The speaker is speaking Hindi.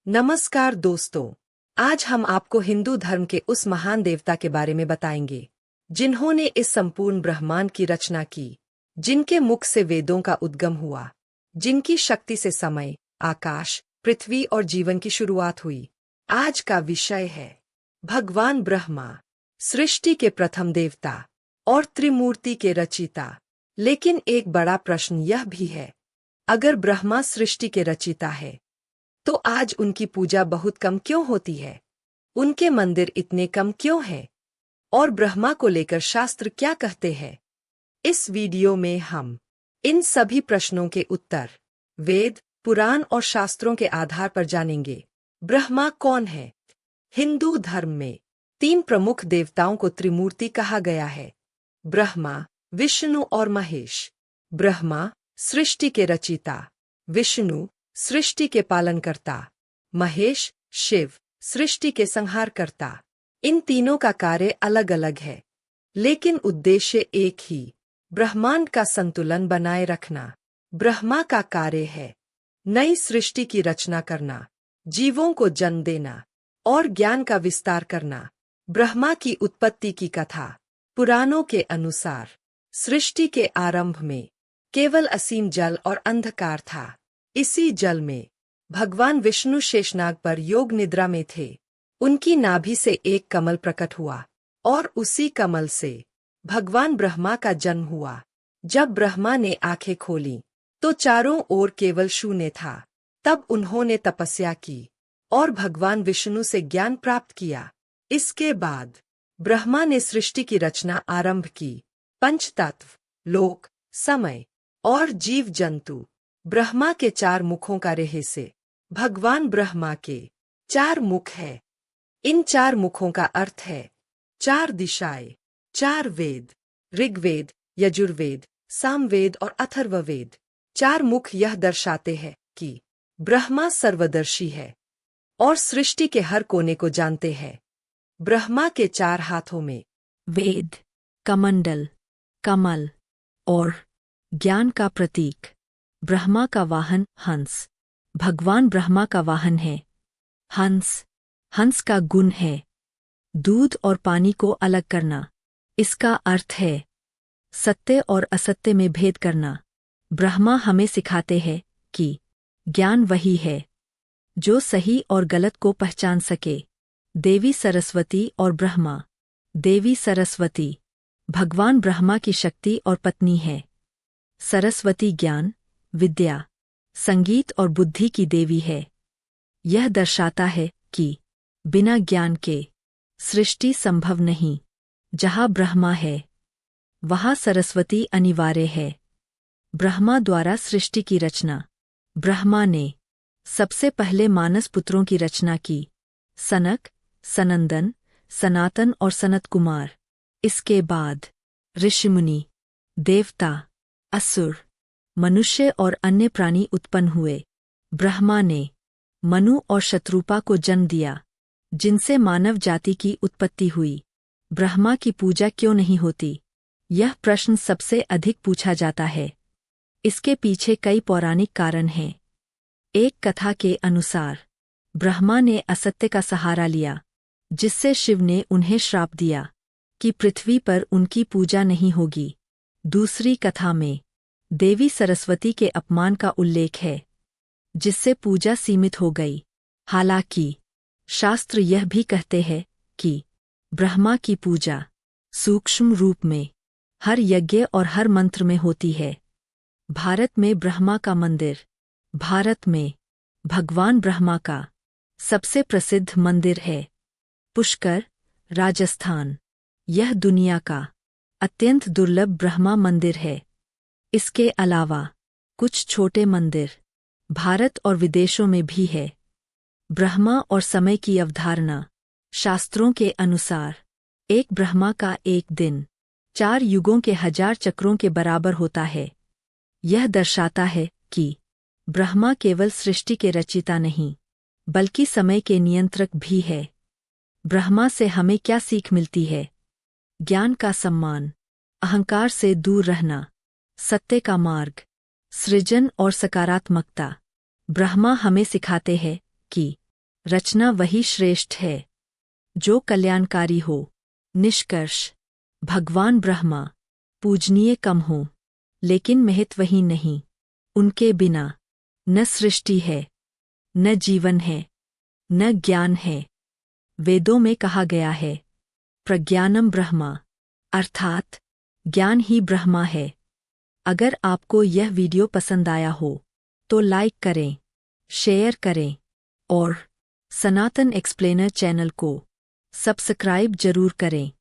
नमस्कार दोस्तों। आज हम आपको हिंदू धर्म के उस महान देवता के बारे में बताएंगे जिन्होंने इस संपूर्ण ब्रह्मांड की रचना की, जिनके मुख से वेदों का उद्गम हुआ, जिनकी शक्ति से समय, आकाश, पृथ्वी और जीवन की शुरुआत हुई। आज का विषय है भगवान ब्रह्मा, सृष्टि के प्रथम देवता और त्रिमूर्ति के रचयिता। लेकिन एक बड़ा प्रश्न यह भी है, अगर ब्रह्मा सृष्टि के रचयिता है तो आज उनकी पूजा बहुत कम क्यों होती है? उनके मंदिर इतने कम क्यों हैं? और ब्रह्मा को लेकर शास्त्र क्या कहते हैं? इस वीडियो में हम इन सभी प्रश्नों के उत्तर वेद, पुराण और शास्त्रों के आधार पर जानेंगे। ब्रह्मा कौन है? हिंदू धर्म में 3 प्रमुख देवताओं को त्रिमूर्ति कहा गया है: ब्रह्मा, विष्णु और महेश। ब्रह्मा सृष्टि के रचयिता, विष्णु सृष्टि के पालनकर्ता, महेश शिव सृष्टि के संहारकर्ता। इन तीनों का कार्य अलग अलग है, लेकिन उद्देश्य एक ही, ब्रह्मांड का संतुलन बनाए रखना। ब्रह्मा का कार्य है नई सृष्टि की रचना करना, जीवों को जन्म देना और ज्ञान का विस्तार करना। ब्रह्मा की उत्पत्ति की कथा। पुराणों के अनुसार सृष्टि के आरंभ में केवल असीम जल और अंधकार था। इसी जल में भगवान विष्णु शेषनाग पर योग निद्रा में थे। उनकी नाभि से एक कमल प्रकट हुआ और उसी कमल से भगवान ब्रह्मा का जन्म हुआ। जब ब्रह्मा ने आंखें खोलीं तो चारों ओर केवल शून्य था। तब उन्होंने तपस्या की और भगवान विष्णु से ज्ञान प्राप्त किया। इसके बाद ब्रह्मा ने सृष्टि की रचना आरंभ की। पंचतत्व, लोक, समय और जीव जंतु। ब्रह्मा के 4 मुखों का रहस्य। भगवान ब्रह्मा के 4 मुख है। इन 4 मुखों का अर्थ है 4 दिशाएं, 4 वेद, ऋग्वेद, यजुर्वेद, सामवेद और अथर्ववेद। 4 मुख यह दर्शाते हैं कि ब्रह्मा सर्वदर्शी है और सृष्टि के हर कोने को जानते हैं। ब्रह्मा के 4 हाथों में वेद, कमंडल, कमल और ज्ञान का प्रतीक। ब्रह्मा का वाहन हंस। भगवान ब्रह्मा का वाहन है हंस। हंस का गुण है दूध और पानी को अलग करना। इसका अर्थ है सत्य और असत्य में भेद करना। ब्रह्मा हमें सिखाते हैं कि ज्ञान वही है जो सही और गलत को पहचान सके। देवी सरस्वती और ब्रह्मा। देवी सरस्वती भगवान ब्रह्मा की शक्ति और पत्नी है। सरस्वती ज्ञान, विद्या, संगीत और बुद्धि की देवी है। यह दर्शाता है कि बिना ज्ञान के सृष्टि संभव नहीं। जहाँ ब्रह्मा है वहाँ सरस्वती अनिवार्य है। ब्रह्मा द्वारा सृष्टि की रचना। ब्रह्मा ने सबसे पहले मानस पुत्रों की रचना की: सनक, सनंदन, सनातन और सनत कुमार। इसके बाद ऋषिमुनि, देवता, असुर, मनुष्य और अन्य प्राणी उत्पन्न हुए। ब्रह्मा ने मनु और शत्रुपा को जन्म दिया, जिनसे मानव जाति की उत्पत्ति हुई। ब्रह्मा की पूजा क्यों नहीं होती? यह प्रश्न सबसे अधिक पूछा जाता है। इसके पीछे कई पौराणिक कारण हैं। एक कथा के अनुसार ब्रह्मा ने असत्य का सहारा लिया, जिससे शिव ने उन्हें श्राप दिया कि पृथ्वी पर उनकी पूजा नहीं होगी। दूसरी कथा में देवी सरस्वती के अपमान का उल्लेख है, जिससे पूजा सीमित हो गई। हालांकि शास्त्र यह भी कहते हैं कि ब्रह्मा की पूजा सूक्ष्म रूप में हर यज्ञ और हर मंत्र में होती है। भारत में ब्रह्मा का मंदिर। भारत में भगवान ब्रह्मा का सबसे प्रसिद्ध मंदिर है पुष्कर, राजस्थान। यह दुनिया का अत्यंत दुर्लभ ब्रह्मा मंदिर है। इसके अलावा कुछ छोटे मंदिर भारत और विदेशों में भी है। ब्रह्मा और समय की अवधारणा। शास्त्रों के अनुसार एक ब्रह्मा का एक दिन 4 युगों के 1000 चक्रों के बराबर होता है। यह दर्शाता है कि ब्रह्मा केवल सृष्टि के रचयिता नहीं, बल्कि समय के नियंत्रक भी है। ब्रह्मा से हमें क्या सीख मिलती है? ज्ञान का सम्मान, अहंकार से दूर रहना, सत्य का मार्ग, सृजन और सकारात्मकता। ब्रह्मा हमें सिखाते हैं कि रचना वही श्रेष्ठ है जो कल्याणकारी हो। निष्कर्ष, भगवान ब्रह्मा पूजनीय कम हो, लेकिन महत्वहीन नहीं। उनके बिना न सृष्टि है, न जीवन है, न ज्ञान है। वेदों में कहा गया है, प्रज्ञानम ब्रह्मा, अर्थात ज्ञान ही ब्रह्मा है। अगर आपको यह वीडियो पसंद आया हो तो लाइक करें, शेयर करें और सनातन एक्सप्लेनर चैनल को सब्सक्राइब जरूर करें।